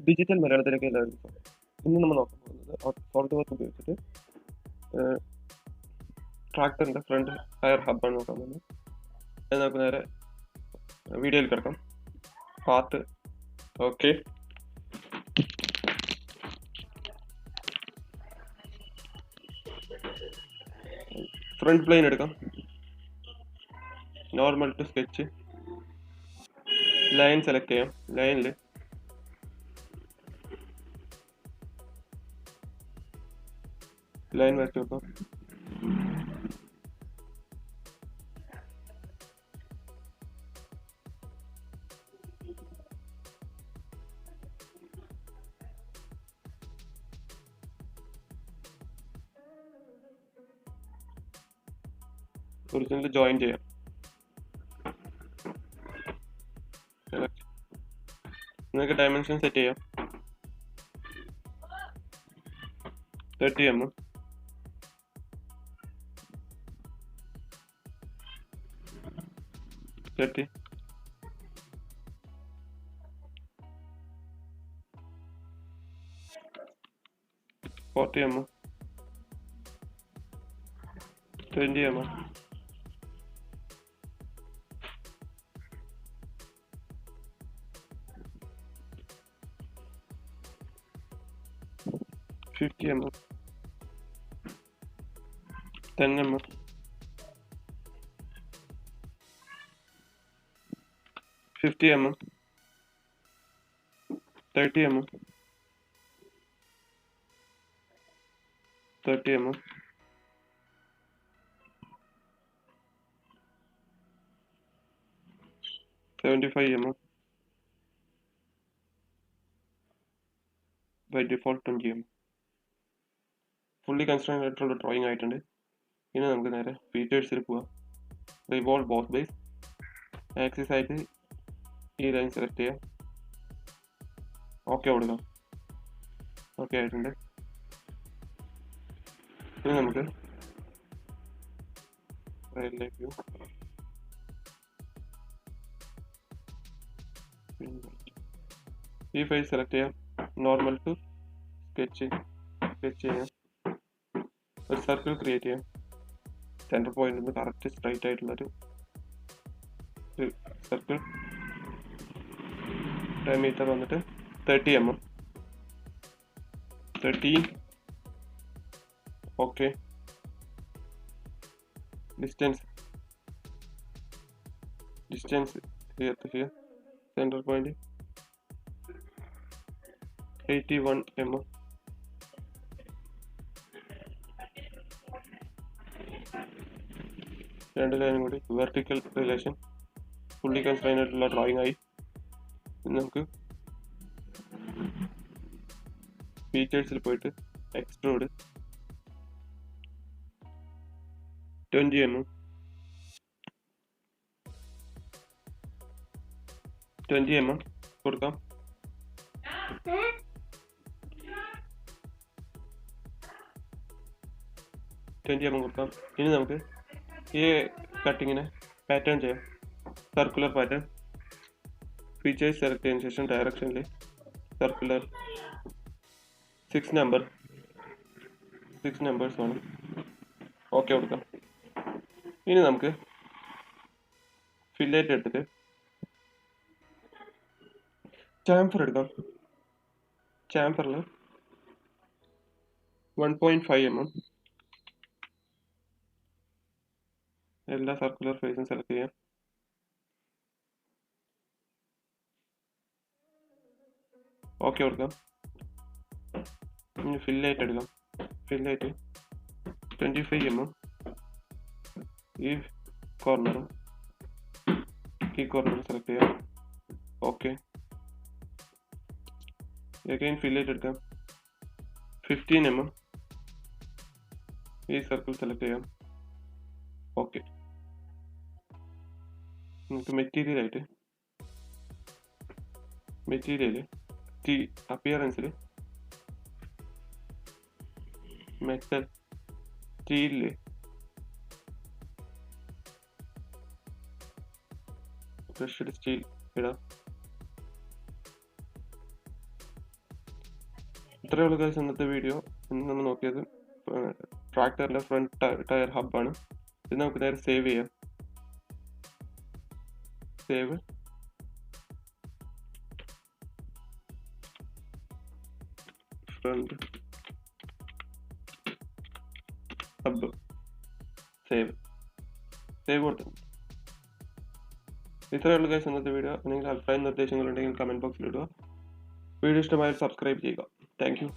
Digital മലയാളത്തിലേക്ക് എല്ലാവർക്കും സ്വാഗതം. ഇന്ന് നമ്മൾ നോക്കാൻ പോകുന്നത് സോളിഡ് വർക്ക് ഉപയോഗിച്ചിട്ട് ട്രാക്ടറിന്റെ ഫ്രണ്ട് ടയർ ഹബ്ബാണ് നോക്കാൻ പോകുന്നത്. അത് നമുക്ക് നേരെ വീഡിയോയിൽ കിടക്കാം. Part okay. ഫ്രണ്ട് പ്ലെയിൻ എടുക്കാം. Normal to sketch. Line select ചെയ്യാം. ലൈനിൽ ലൈൻ വരച്ച് വെക്കാം. ഒറിജിനൽ ജോയിൻ ചെയ്യാം. നിങ്ങൾക്ക് ഡയമെൻഷൻ സെറ്റ് ചെയ്യാം. 30 mm, 30, 40 mm, 20 mm, 50 mm, 10 mm, 50 mm, 30 mm, 30 mm, 75 mm, by default 20 mm. Fully construct ആയിട്ടുള്ള ഡ്രോയിങ് ആയിട്ടുണ്ട്. ഇനി നമുക്ക് നേരെ ഫീച്ചേഴ്സിൽ പോവാം. Revolve boss base. ആക്സിസ് ആയിട്ട് ഈ ലൈൻ സെലക്ട് ചെയ്യാം. ഓക്കെ കൊടുക്കാം. ഓക്കെ ആയിട്ടുണ്ട്. ഇനി നമുക്ക് റൈറ്റിലേക്ക് വ്യൂ, ഈ ഫേസ് സെലക്ട് ചെയ്യാം. നോർമൽ ടു സ്കെച്ച് ചെയ്യാം. ഒരു സർക്കിൾ ക്രിയേറ്റ് ചെയ്യാം. സെൻറ്റർ പോയിന്റ് നിന്ന് കറക്റ്റ് സ്ട്രൈറ്റ് ആയിട്ടുള്ളൊരു സർക്കിൾ. ഡയമീറ്റർ വന്നിട്ട് 30 mm, 13. Okay. Distance here to here. Center point 81 mm. രണ്ട് ലൈനും കൂടി വെർട്ടിക്കൽ റിലേഷൻ. ഫുള്ളി കൺസ്ട്രൈൻഡ് ആയിട്ടുള്ള ഡ്രോയിങ് ആയി. നമുക്ക് ഫീച്ചേഴ്സിൽ പോയിട്ട് എക്സ്ട്രൂഡ് 20 mm, 20 mm കൊടുക്കാം. കൊടുക്കാം. ഇനി നമുക്ക് ഈ കട്ടിങ്ങിനെ പാറ്റേൺ ചെയ്യാം. Circular pattern. ഫീച്ചേഴ്സ് സെലക്ട് ചെയ്തതിനു ശേഷം ഡയറക്ഷനിൽ സർക്കുലർ 6 നമ്പേഴ്സ് വേണം. ഓക്കെ കൊടുക്കാം. ഇനി നമുക്ക് ഫില്ലേറ്റ് എടുത്തിട്ട് ചാംഫർ എടുക്കാം. ചാംഫറിൽ 1.5 mm എല്ലാ സർക്കുലർ ഫേസും സെലക്ട് ചെയ്യാം. ഓക്കെ കൊടുക്കാം. ഇനി ഫില്ലേറ്റ് എടുക്കാം. ഫില്ലേറ്റ് 25 mm ഈ കോർണറും സെലക്ട് ചെയ്യാം. ഓക്കെ. അഗൈൻ ഫില്ലേറ്റ് എടുക്കാം. 15 mm ഈ സർക്കിൾ സെലക്ട് ചെയ്യാം. ഓക്കെ. നമുക്ക് മെറ്റീരിയൽ അപ്പിയറൻസിൽ മെറ്റൽ സ്റ്റീലില് ബ്രഷ്ഡ് സ്റ്റീൽ ഇടാം. ഇത്രയേ ഉള്ളൂ ഗൈസ് ഇന്നത്തെ വീഡിയോ. ഇന്ന് നമ്മൾ നോക്കിയത് ട്രാക്ടറിൻ്റെ ഫ്രണ്ട് ടയർ ഹബ്ബാണ്. ഇത് നമുക്ക് നേരെ സേവ് ചെയ്യാം. സേവ്. Front hub. സേവ് കൊടുത്തു. ഇത്രയേ ഉള്ളൂ ഗൈസ് ഇന്നത്തെ വീഡിയോ. നിങ്ങൾക്ക് അഭിപ്രായ നിർദ്ദേശങ്ങളുണ്ടെങ്കിൽ കമൻറ്റ് ബോക്സിൽ ഇടുക. വീഡിയോ ഇഷ്ടമായാൽ സബ്സ്ക്രൈബ് ചെയ്യുക. Thank you.